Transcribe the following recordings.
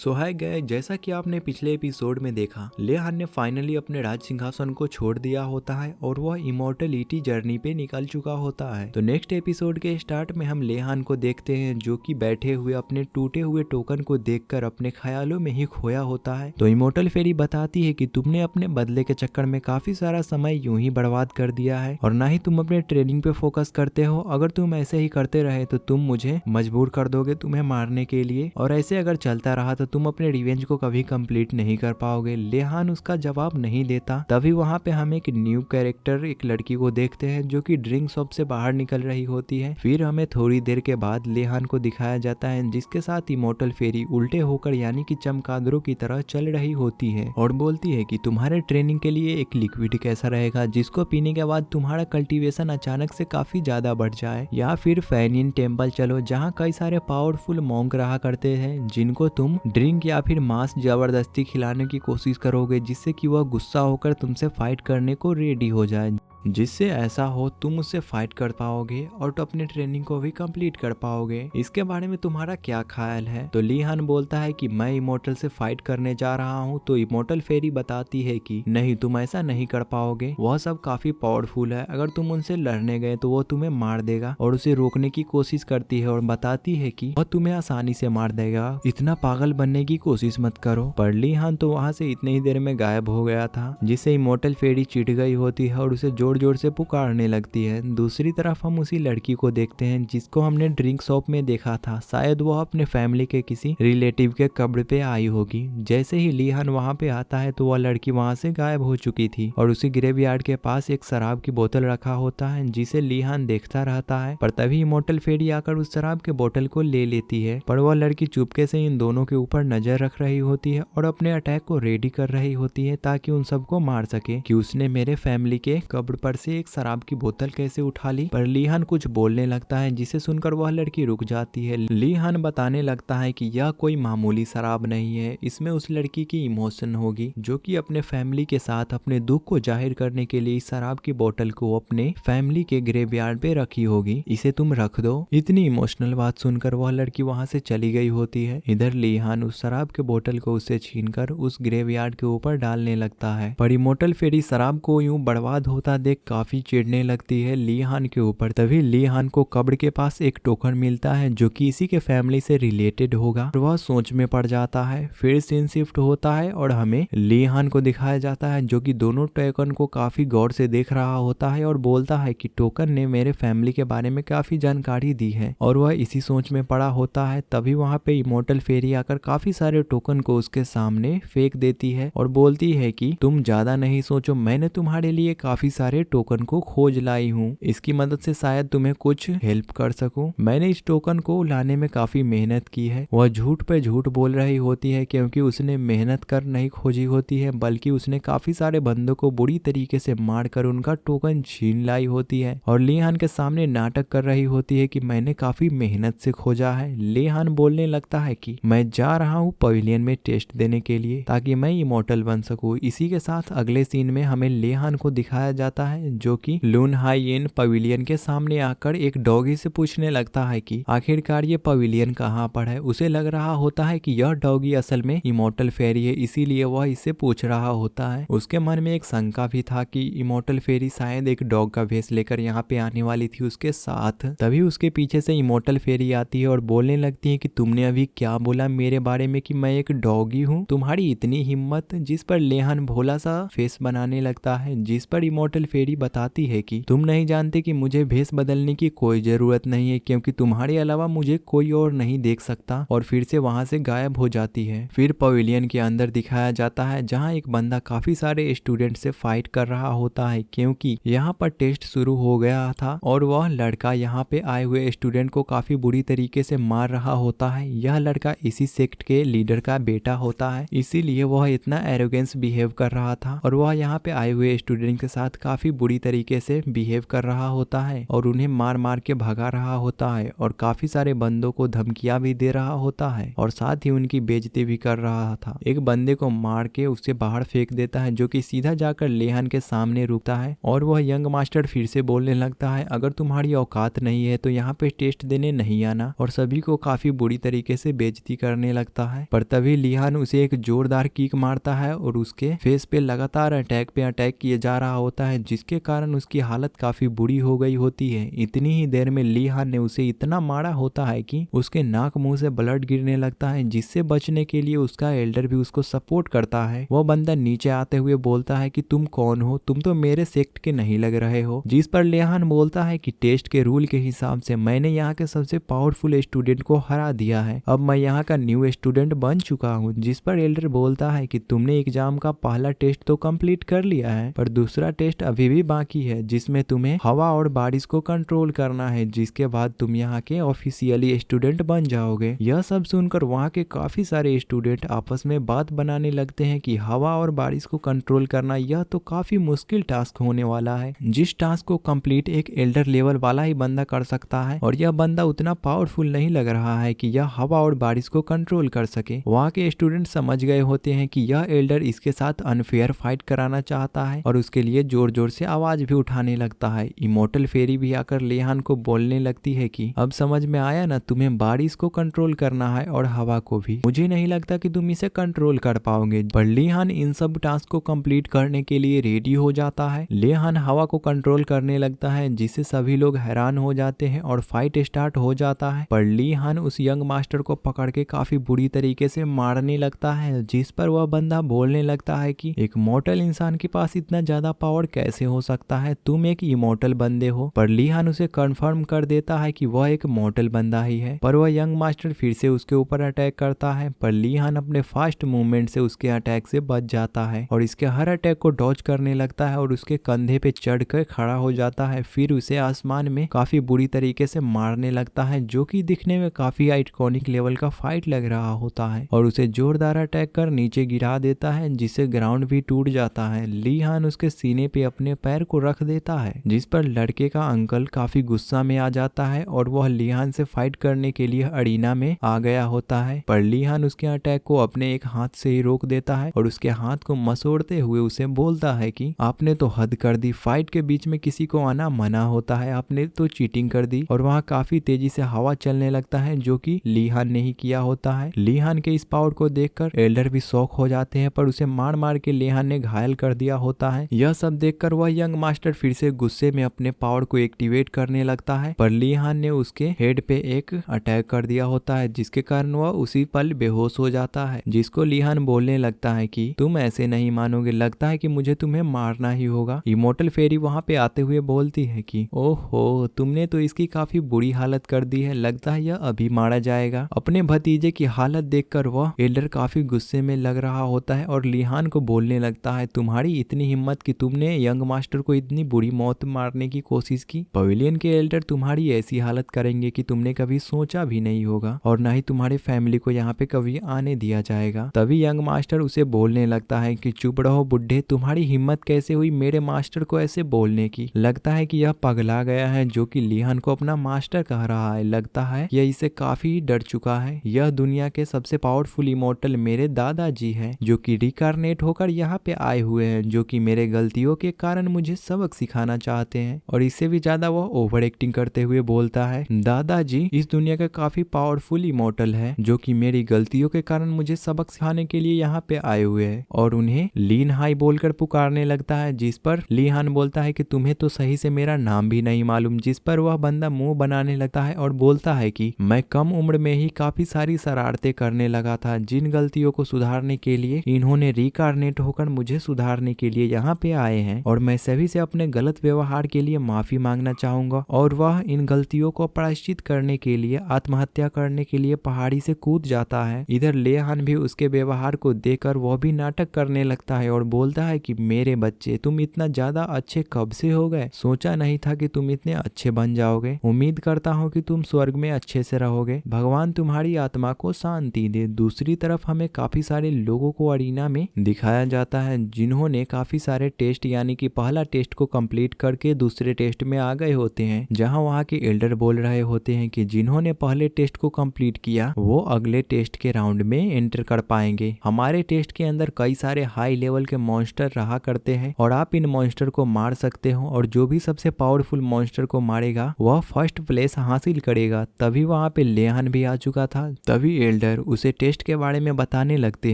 सो hi guys, जैसा कि आपने पिछले एपिसोड में देखा, लेहान ने फाइनली अपने राज सिंहासन को छोड़ दिया होता है और वह इमोर्टलिटी जर्नी पे निकल चुका होता है। तो नेक्स्ट एपिसोड के स्टार्ट में हम लेहान को देखते हैं जो कि बैठे हुए अपने टूटे हुए टोकन को देखकर अपने ख्यालों में ही खोया होता है। तो इमोर्टल फेरी बताती है कि तुमने अपने बदले के चक्कर में काफी सारा समय यूं ही बर्बाद कर दिया है और ना ही तुम अपने ट्रेनिंग पे फोकस करते हो। अगर तुम ऐसे ही करते रहे तो तुम मुझे मजबूर कर दोगे तुम्हें मारने के लिए, और ऐसे अगर चलता रहा तो तुम अपने रिवेंज को कभी कंप्लीट नहीं कर पाओगे। लेहान उसका जवाब नहीं देता। तभी वहाँ पे हम एक न्यू कैरेक्टर, एक लड़की को देखते हैं जो कि ड्रिंक शॉप से बाहर निकल रही होती है। फिर हमें थोड़ी देर के बाद लेहान को दिखाया जाता है जिसके साथ इमोर्टल फेरी उल्टे होकर यानी कि चमगादड़ों की तरह चल रही होती है और बोलती है कि तुम्हारे ट्रेनिंग के लिए एक लिक्विड कैसा रहेगा जिसको पीने के बाद तुम्हारा कल्टीवेशन अचानक से काफी ज्यादा बढ़ जाए, या फिर फैनियन टेम्पल चलो जहाँ कई सारे पावरफुल मॉन्क रहा करते हैं जिनको तुम ड्रिंक या फिर मांस जबरदस्ती खिलाने की कोशिश करोगे जिससे कि वह गुस्सा होकर तुमसे फाइट करने को रेडी हो जाए, जिससे ऐसा हो तुम उससे फाइट कर पाओगे और तो अपने ट्रेनिंग को भी कंप्लीट कर पाओगे। इसके बारे में तुम्हारा क्या ख्याल है? तो लीहान बोलता है कि मैं इमोर्टल से फाइट करने जा रहा हूँ। तो इमोर्टल फेरी बताती है कि नहीं, तुम ऐसा नहीं कर पाओगे, वह सब काफी पावरफुल है, अगर तुम उनसे लड़ने गए तो वो तुम्हें मार देगा। और उसे रोकने की कोशिश करती है और बताती है कि वह तुम्हें आसानी से मार देगा, इतना पागल बनने की कोशिश मत करो। पर लीहान तो वहाँ से इतनी ही देर में गायब हो गया था, जिससे इमोर्टल फेरी चिढ़ गई होती है और उसे जोर जोर से पुकारने लगती है। दूसरी तरफ हम उसी लड़की को देखते हैं जिसको हमने ड्रिंक शॉप में देखा था। शायद वह अपने फैमिली के किसी रिलेटिव के कब्र पे आई होगी। जैसे ही लीहान वहाँ पे आता है तो वह लड़की वहाँ से गायब हो चुकी थी और उसी ग्रेवयार्ड के पास एक शराब की बोतल रखा होता है जिसे लीहान देखता रहता है। पर तभी इमोर्टल फेरी आकर उस शराब के बोतल को ले लेती है, पर वह लड़की चुपके से इन दोनों के ऊपर नजर रख रही होती है और अपने अटैक को रेडी कर रही होती है ताकि उन सबको मार सके कि उसने मेरे फैमिली के कब्र पर से एक शराब की बोतल कैसे उठा ली। पर लीहान कुछ बोलने लगता है जिसे सुनकर वह लड़की रुक जाती है। लीहान बताने लगता है कि यह कोई मामूली शराब नहीं है, इसमें उस लड़की की इमोशन होगी जो कि अपने फैमिली के साथ अपने दुख को जाहिर करने के लिए इस शराब की बोतल को अपने फैमिली के ग्रेवयार्ड पे रखी होगी, इसे तुम रख दो। इतनी इमोशनल बात सुनकर वह लड़की वहां से चली गई होती है। इधर लीहान उस शराब के बोतल को उससे छीनकर उस ग्रेवयार्ड के ऊपर डालने लगता है। पर इमोर्टल फेरी शराब को यूं बर्बाद होता देख काफी चिढ़ने लगती है लीहान के ऊपर। तभी लीहान को कब्र के पास एक टोकन मिलता है जो कि इसी के फैमिली से रिलेटेड होगा और वह सोच में पड़ जाता है। फिर सीन शिफ्ट होता है और हमें लीहान को दिखाया जाता है जो कि दोनों टोकन को काफी गौर से देख रहा होता है और बोलता है कि टोकन ने मेरे फैमिली के बारे में काफी जानकारी दी है और वह इसी सोच में पड़ा होता है। तभी वहां पे इमोर्टल फेरी आकर काफी सारे टोकन को उसके सामने फेंक देती है और बोलती है कि तुम ज्यादा नहीं सोचो, मैंने तुम्हारे लिए काफी सारे टोकन को खोज लाई हूँ, इसकी मदद से शायद तुम्हें कुछ हेल्प कर सकूं। मैंने इस टोकन को लाने में काफी मेहनत की है। वह झूठ पे झूठ बोल रही होती है क्योंकि उसने मेहनत कर नहीं खोजी होती है, बल्कि उसने काफी सारे बंदों को बुरी तरीके से मारकर उनका टोकन छीन लाई होती है और लीहान के सामने नाटक कर रही होती है कि मैंने काफी मेहनत से खोजा है। लीहान बोलने लगता है कि मैं जा रहा हूँ पवेलियन में टेस्ट देने के लिए ताकि मैं इमोर्टल बन सकूं। इसी के साथ अगले सीन में हमें लीहान को दिखाया जाता है जो कि लून हाइयेन पवेलियन के सामने आकर एक डॉगी से पूछने लगता है कि आखिरकार ये पवेलियन कहाँ पर है। उसे लग रहा होता है कि यह डॉगी असल में इमोर्टल फेरी है, इसीलिए वह इससे पूछ रहा होता है। उसके मन में एक शंका भी था कि इमोर्टल फेरी शायद एक डॉग का भेष लेकर यहाँ पे आने वाली थी उसके साथ। तभी उसके पीछे से इमोर्टल फेरी आती है और बोलने लगती है कि तुमने अभी क्या बोला मेरे बारे में कि मैं एक डॉगी हूँ, तुम्हारी इतनी हिम्मत। जिस पर लेहान भोला सा फेस बनाने लगता है, जिस पर इमोर्टल फेरी बताती है कि तुम नहीं जानते कि मुझे भेष बदलने की कोई जरूरत नहीं है क्योंकि तुम्हारे अलावा मुझे कोई और नहीं देख सकता, और फिर से वहां से गायब हो जाती है। फिर पवेलियन के अंदर दिखाया जाता है जहां एक बंदा काफी सारे स्टूडेंट से फाइट कर रहा होता है क्योंकि यहाँ पर टेस्ट शुरू हो गया था और वह लड़का यहाँ पे आए हुए स्टूडेंट को काफी बुरी तरीके से मार रहा होता है। यह लड़का इसी सेक्ट के लीडर का बेटा होता है, इसीलिए वह इतना एरोगेंस बिहेव कर रहा था और वह यहाँ पे आए हुए स्टूडेंट के साथ काफी काफी बुरी तरीके से बिहेव कर रहा होता है और उन्हें मार मार के भगा रहा होता है और काफी सारे बंदों को धमकियां भी दे रहा होता है और साथ ही उनकी बेइज्जती भी कर रहा था। एक बंदे को मार के उससे बाहर फेंक देता है जो कि सीधा जाकर लेहान के सामने रुकता है और वह यंग मास्टर फिर से बोलने लगता है, अगर तुम्हारी औकात नहीं है तो यहाँ पे टेस्ट देने नहीं आना, और सभी को काफी बुरी तरीके से बेइज्जती करने लगता है। पर तभी लेहान उसे एक जोरदार किक मारता है और उसके फेस पे लगातार अटैक किए जा रहा होता है, जिसके कारण उसकी हालत काफी बुरी हो गई होती है। इतनी ही देर में लेहान ने उसे इतना मारा होता है कि उसके नाक मुंह से ब्लड गिरने लगता है, जिससे बचने के लिए उसका एल्डर भी उसको सपोर्ट करता है। वह बंदा नीचे आते हुए बोलता है कि तुम कौन हो, तुम तो मेरे सेक्ट के नहीं लग रहे हो। जिस पर लेहान बोलता है कि टेस्ट के रूल के हिसाब से मैंने यहाँ के सबसे पावरफुल स्टूडेंट को हरा दिया है, अब मैं यहाँ का न्यू स्टूडेंट बन चुका हूँ। जिस पर एल्डर बोलता है कि तुमने एग्जाम का पहला टेस्ट तो कंप्लीट कर लिया है, पर दूसरा टेस्ट अभी भी बाकी है, जिसमें तुम्हें हवा और बारिश को कंट्रोल करना है, जिसके बाद तुम यहाँ के ऑफिशियली स्टूडेंट बन जाओगे। यह सब सुनकर वहाँ के काफी सारे स्टूडेंट आपस में बात बनाने लगते हैं कि हवा और बारिश को कंट्रोल करना यह तो काफी मुश्किल टास्क होने वाला है, जिस टास्क को कंप्लीट एक एल्डर लेवल वाला ही बंदा कर सकता है, और यह बंदा उतना पावरफुल नहीं लग रहा है कि यह हवा और बारिश को कंट्रोल कर सके। वहाँ के स्टूडेंट समझ गए होते हैं कि यह एल्डर इसके साथ अनफेयर फाइट कराना चाहता है और उसके लिए जोर जोर से आवाज भी उठाने लगता है। इमोर्टल फेरी भी आकर लेहान को बोलने लगती है कि अब समझ में आया ना, तुम्हें बारिश को कंट्रोल करना है और हवा को भी। मुझे नहीं लगता कि तुम इसे कंट्रोल कर पाओगे। पर लेहान इन सब टास्क को कंप्लीट करने के लिए रेडी हो जाता है। लेहान हवा को कंट्रोल करने लगता है, जिससे सभी लोग हैरान हो जाते हैं और फाइट स्टार्ट हो जाता है। पर लेहान उस यंग मास्टर को पकड़ के काफी बुरी तरीके से मारने लगता है, जिस पर वह बंदा बोलने लगता है कि एक मॉर्टल इंसान के पास इतना ज्यादा पावर कैसे हो सकता है, तुम एक इमोर्टल बंदे हो। पर लेहान उसे कंफर्म कर देता है कि वह एक मॉर्टल बंदा ही है। पर वह यंग मास्टर फिर से उसके ऊपर अटैक करता है, पर लेहान अपने फास्ट मूवमेंट से उसके अटैक से बच जाता है और इसके हर अटैक को डॉज करने लगता है और उसके कंधे पे चढ़ कर खड़ा हो जाता है। फिर उसे आसमान में काफी बुरी तरीके से मारने लगता है, जो कि दिखने में काफी आइकॉनिक लेवल का फाइट लग रहा होता है, और उसे जोरदार अटैक कर नीचे गिरा देता है, जिससे ग्राउंड भी टूट जाता है। लेहान उसके सीने पे अपने पैर को रख देता है, जिस पर लड़के का अंकल काफी गुस्सा में आ जाता है और वह लेहान से फाइट करने के लिए अरीना में आ गया होता है। पर लेहान उसके अटैक को अपने एक हाथ से ही रोक देता है और उसके हाथ को मसोड़ते हुए उसे बोलता है कि आपने तो हद कर दी, फाइट के बीच में किसी को आना मना होता है, आपने तो चीटिंग कर दी। और वहाँ काफी तेजी से हवा चलने लगता है, जो कि लेहान ने ही किया होता है। लेहान के इस पावर को देखकर एल्डर भी शॉक हो जाते हैं, पर उसे मार मार के लेहान ने घायल कर दिया होता है। यह सब देखकर वह यंग मास्टर फिर से गुस्से में अपने पावर को एक्टिवेट करने लगता है, पर लेहान ने उसके हेड पे एक अटैक कर दिया होता है, जिसके कारण वह उसी पल बेहोश हो जाता है। जिसको लेहान बोलने लगता है कि तुम ऐसे नहीं मानोगे, लगता है कि मुझे तुम्हें मारना ही होगा। इमोर्टल फेरी वहाँ पे आते हुए बोलती है कि ओहो, तुमने तो इसकी काफी बुरी हालत कर दी है, लगता है यह अभी मारा जाएगा। अपने भतीजे की हालत देखकर वह एल्डर काफी गुस्से में लग रहा होता है और लेहान को बोलने लगता है, तुम्हारी इतनी हिम्मत कि तुमने यंग मास्टर को इतनी बुरी मौत मारने की कोशिश की। पवेलियन के एल्डर तुम्हारी ऐसी हालत करेंगे कि तुमने कभी सोचा भी नहीं होगा, और न ही तुम्हारे फैमिली को यहाँ पे कभी आने दिया जाएगा। तभी यंग मास्टर उसे बोलने लगता है कि चुप रहो बुड्ढे, तुम्हारी हिम्मत कैसे हुई मेरे मास्टर को ऐसे बोलने की। लगता है कि यह पगला गया है, जो कि लेहान को अपना मास्टर कह रहा है। लगता है यह इसे काफी डर चुका है। यह दुनिया के सबसे पावरफुल इमोर्टल मेरे दादाजी है, जो कि रिकारनेट होकर यहाँ पे आए हुए हैं, जो कि मेरे गलतियों के कारण मुझे सबक सिखाना चाहते हैं। और इससे भी ज्यादा वह ओवर एक्टिंग करते हुए बोलता है, दादाजी इस दुनिया का काफी पावरफुल इमोर्टल है, जो कि मेरी गलतियों के कारण मुझे सबक सिखाने के लिए यहाँ पे आए हुए हैं। और उन्हें लीन हाई बोलकर पुकारने लगता है, जिस पर लेहान बोलता है कि तुम्हें तो सही से मेरा नाम भी नहीं मालूम। जिस पर वह बंदा मुंह बनाने लगता है और बोलता है कि मैं कम उम्र में ही काफी सारी शरारतें करने लगा था, जिन गलतियों को सुधारने के लिए इन्होंने रिकारनेट होकर मुझे सुधारने के लिए यहाँ पे आए हैं, और मैं सभी से अपने गलत व्यवहार के लिए माफी मांगना चाहूंगा। और वह इन गलतियों को प्रायश्चित करने के लिए आत्महत्या करने के लिए पहाड़ी से कूद जाता है। इधर लेहान भी उसके व्यवहार को देखकर वह भी नाटक करने लगता है और बोलता है कि मेरे बच्चे, तुम इतना ज्यादा अच्छे कब से हो गए, सोचा नहीं था कि तुम इतने अच्छे बन जाओगे। उम्मीद करता हूँ कि तुम स्वर्ग में अच्छे से रहोगे, भगवान तुम्हारी आत्मा को शांति दे। दूसरी तरफ हमें काफी सारे लोगों को अरीना में दिखाया जाता है, जिन्होंने काफी सारे टेस्ट यानी कि पहला टेस्ट को कंप्लीट करके दूसरे टेस्ट में आ गए होते हैं, जहां वहां के एल्डर बोल रहे होते हैं कि जिन्होंने पहले टेस्ट को कंप्लीट किया वो अगले टेस्ट के राउंड में एंटर कर पाएंगे। हमारे टेस्ट के अंदर कई सारे हाई लेवल के मॉन्स्टर रहा करते हैं और आप इन मॉन्स्टर को मार सकते हो और जो भी सबसे पावरफुल मॉन्स्टर को मारेगा वह फर्स्ट प्लेस हासिल करेगा। तभी वहां पे लेहान भी आ चुका था। तभी एल्डर उसे टेस्ट के बारे में बताने लगते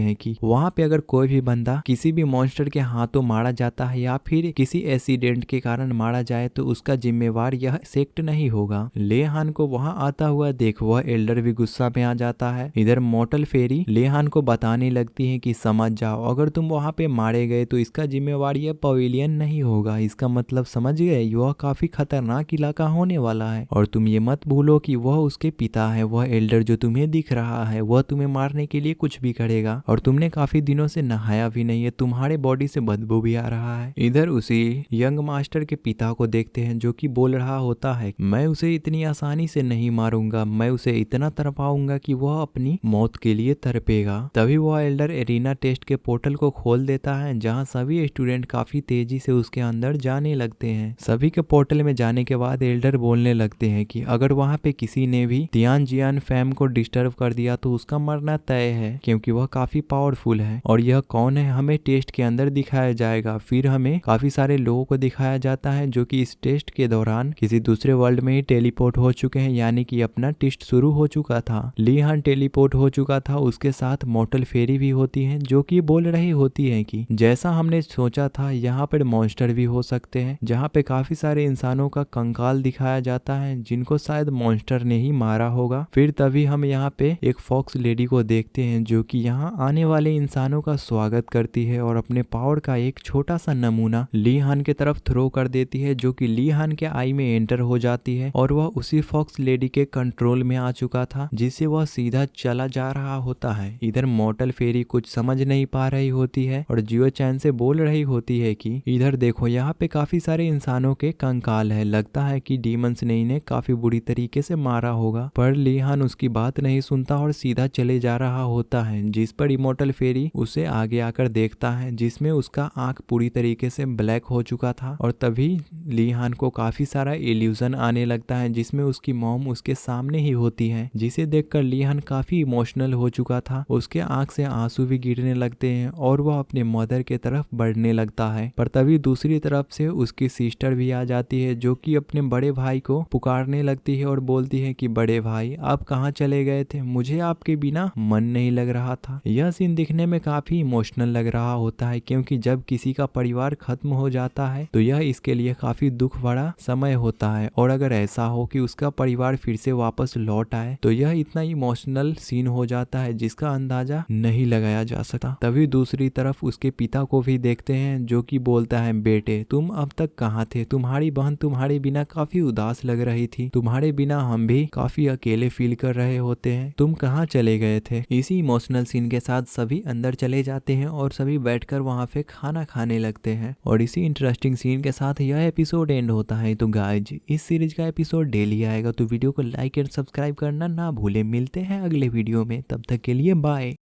हैं कि वहां पे अगर कोई भी बंदा किसी भी मॉन्स्टर के हाथों मारा जाता है या फिर किसी एक्सीडेंट के कारण मारा जाए तो उसका जिम्मेवार यह सेक्ट नहीं होगा। लेहान को वहां आता हुआ देख वह एल्डर भी गुस्सा में आ जाता है। इधर मॉर्टल फेरी लेहान को बताने लगती है कि समझ जाओ, अगर तुम वहां पे मारे गए तो इसका जिम्मेवार यह पवेलियन नहीं होगा। इसका मतलब समझ गए, यह काफी खतरनाक इलाका होने वाला है और तुम ये मत भूलो कि वह उसके पिता है। वह एल्डर जो तुम्हें दिख रहा है वह तुम्हें मारने के लिए कुछ भी करेगा और तुमने काफी दिनों से नहाया भी नहीं है, तुम्हारे बॉडी से बदबू भी आ रहा है। इधर उसी यंग मास्टर के पिता को देखते हैं जो कि बोल रहा होता है, मैं उसे इतनी आसानी से नहीं मारूंगा, मैं उसे इतना तरपाऊंगा कि वह अपनी मौत के लिए तरपेगा। तभी वह एल्डर एरिना टेस्ट के पोर्टल को खोल देता है जहां सभी स्टूडेंट काफी तेजी से उसके अंदर जाने लगते हैं। सभी के पोर्टल में जाने के बाद एल्डर बोलने लगते हैं कि अगर वहां पे किसी ने भी तियानजियान फैम को डिस्टर्ब कर दिया तो उसका मरना तय है, क्योंकि वह काफी पावरफुल है। और यह कौन है हमें टेस्ट के अंदर दिखाया जाएगा। फिर हमें काफी सारे लोगों को दिखाया जाता है जो कि इस टेस्ट के दौरान किसी दूसरे वर्ल्ड में ही टेलीपोर्ट हो चुके हैं, यानी कि अपना टेस्ट शुरू हो चुका था। लीहान टेलीपोर्ट हो चुका था, उसके साथ मॉर्टल फेरी भी होती है जो कि बोल रही होती है कि जैसा हमने सोचा था यहाँ पर मॉन्स्टर भी हो सकते हैं, जहाँ पे काफी सारे इंसानों का कंकाल दिखाया जाता है जिनको शायद मॉन्स्टर ने ही मारा होगा। फिर तभी हम यहाँ पे एक फॉक्स लेडी को देखते हैं जो कि यहाँ आने वाले इंसानों का स्वागत करती है और अपने पावर का एक छोटा सा नमूना लीहान के तरफ थ्रो कर देती है, जो कि लीहान के आई में एंटर हो जाती है और वह उसी फॉक्स लेडी के कंट्रोल में आ चुका था जिससे वह सीधा चला जा रहा होता है। इधर मॉर्टल फेरी कुछ समझ नहीं पा रही होती है और जियो चैन से बोल रही होती है कि इधर देखो यहाँ पे काफी सारे इंसानों के कंकाल है, लगता है कि डीमंस ने इन्हें काफी बुरी तरीके से मारा होगा। पर लीहान उसकी बात नहीं सुनता और सीधा चले जा रहा होता है, जिस पर इमोर्टल फेरी उसे आगे आकर देखता है जिसमें उसका आंख पूरी तरीके से ब्लैक हो चुका था। और तभी लीहान को काफी सारा इल्यूजन आने लगता है जिसमें उसकी मॉम उसके सामने ही होती है, जिसे देखकर लीहान काफी इमोशनल हो चुका था। उसके आंख से आंसू भी गिरने लगते हैं और वह अपने मदर के तरफ बढ़ने लगता है। पर तभी दूसरी तरफ से उसकी सिस्टर भी आ जाती है जो कि अपने बड़े भाई को पुकारने लगती है और बोलती है कि बड़े भाई आप कहाँ चले गए थे, मुझे आपके बिना मन नहीं लग रहा था। यह सीन दिखने में काफी इमोशनल लग रहा होता है क्योंकि जब किसी का परिवार खत्म हो जाता है तो यह इसके लिए काफी दुख भरा समय होता है, और अगर ऐसा हो कि उसका परिवार फिर से वापस लौट आए तो यह इतना इमोशनल सीन हो जाता है जिसका अंदाजा नहीं लगाया जा सकता। तभी दूसरी तरफ उसके पिता को भी देखते हैं जो कि बोलता है बेटे तुम अब तक कहाँ थे, तुम्हारी बहन तुम्हारे बिना काफी उदास लग रही थी, तुम्हारे बिना हम भी काफी अकेले फील कर रहे होते हैं, तुम कहाँ चले गए थे। इसी इमोशनल सीन के साथ सभी अंदर चले जाते हैं और सभी बैठकर वहां पे खाना खाने लगते हैं और इसी इंटरेस्टिंग सीन के साथ यह एपिसोड एंड होता है। तो गाइज इस सीरीज का एपिसोड डेली आएगा तो वीडियो को लाइक एंड सब्सक्राइब करना ना भूले। मिलते हैं अगले वीडियो में, तब तक के लिए बाय।